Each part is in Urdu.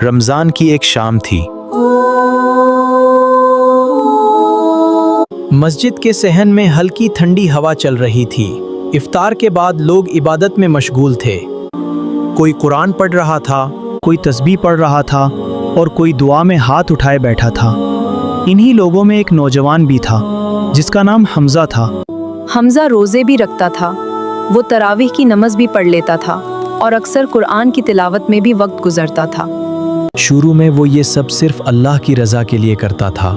رمضان کی ایک شام تھی۔ مسجد کے صحن میں ہلکی ٹھنڈی ہوا چل رہی تھی۔ افطار کے بعد لوگ عبادت میں مشغول تھے۔ کوئی قرآن پڑھ رہا تھا، کوئی تسبیح پڑھ رہا تھا اور کوئی دعا میں ہاتھ اٹھائے بیٹھا تھا۔ انہی لوگوں میں ایک نوجوان بھی تھا جس کا نام حمزہ تھا۔ حمزہ روزے بھی رکھتا تھا، وہ تراویح کی نماز بھی پڑھ لیتا تھا اور اکثر قرآن کی تلاوت میں بھی وقت گزرتا تھا۔ شروع میں وہ یہ سب صرف اللہ کی رضا کے لیے کرتا تھا،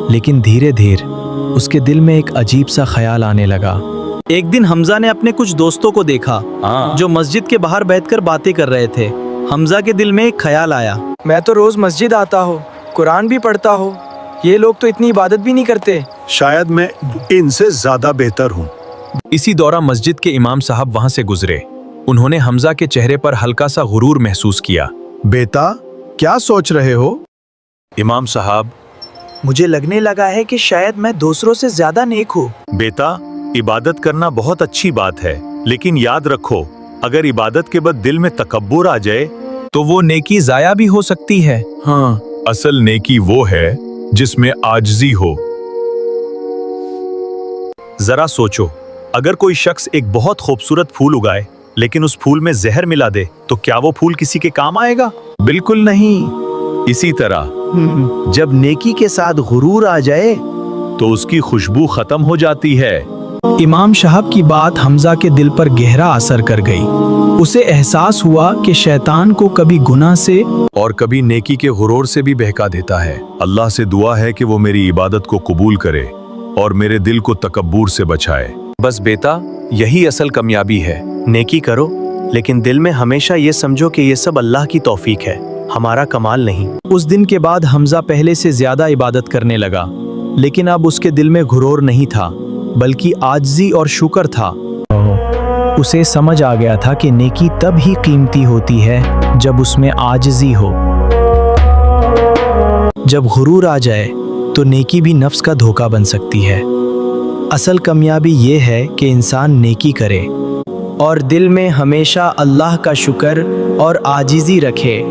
لیکن دھیرے دھیرے اس کے دل میں ایک عجیب سا خیال آنے لگا۔ ایک دن حمزہ نے اپنے کچھ دوستوں کو دیکھا جو مسجد کے باہر بیٹھ کر باتیں کر رہے تھے۔ حمزہ کے دل میں ایک خیال آیا، میں تو روز مسجد آتا ہوں، قرآن بھی پڑھتا ہوں، یہ لوگ تو اتنی عبادت بھی نہیں کرتے، شاید میں ان سے زیادہ بہتر ہوں۔ اسی دوران مسجد کے امام صاحب وہاں سے گزرے۔ انہوں نے حمزہ کے چہرے پر ہلکا سا غرور محسوس کیا۔ بیٹا، کیا سوچ رہے ہو؟ امام صاحب، مجھے لگنے لگا ہے کہ شاید میں دوسروں سے زیادہ نیک ہوں۔ بیٹا، عبادت کرنا بہت اچھی بات ہے، لیکن یاد رکھو اگر عبادت کے بعد دل میں تکبر آ جائے تو وہ نیکی ضائع بھی ہو سکتی ہے۔ ہاں، اصل نیکی وہ ہے جس میں عاجزی ہو۔ ذرا سوچو، اگر کوئی شخص ایک بہت خوبصورت پھول اگائے لیکن اس پھول میں زہر ملا دے تو کیا وہ پھول کسی کے کام آئے گا؟ بالکل نہیں۔ اسی طرح جب نیکی کے ساتھ غرور آ جائے تو اس کی خوشبو ختم ہو جاتی ہے۔ امام صاحب کی بات حمزہ کے دل پر گہرا اثر کر گئی۔ اسے احساس ہوا کہ شیطان کو کبھی گناہ سے اور کبھی نیکی کے غرور سے بھی بہکا دیتا ہے۔ اللہ سے دعا ہے کہ وہ میری عبادت کو قبول کرے اور میرے دل کو تکبر سے بچائے۔ بس بیٹا، یہی اصل کامیابی ہے۔ نیکی کرو لیکن دل میں ہمیشہ یہ سمجھو کہ یہ سب اللہ کی توفیق ہے، ہمارا کمال نہیں۔ اس دن کے بعد حمزہ پہلے سے زیادہ عبادت کرنے لگا، لیکن اب اس کے دل میں غرور نہیں تھا بلکہ عاجزی اور شکر تھا۔ اسے سمجھ آ گیا تھا کہ نیکی تب ہی قیمتی ہوتی ہے جب اس میں عاجزی ہو۔ جب غرور آ جائے تو نیکی بھی نفس کا دھوکہ بن سکتی ہے۔ اصل کامیابی یہ ہے کہ انسان نیکی کرے اور دل میں ہمیشہ اللہ کا شکر اور عاجزی رکھے۔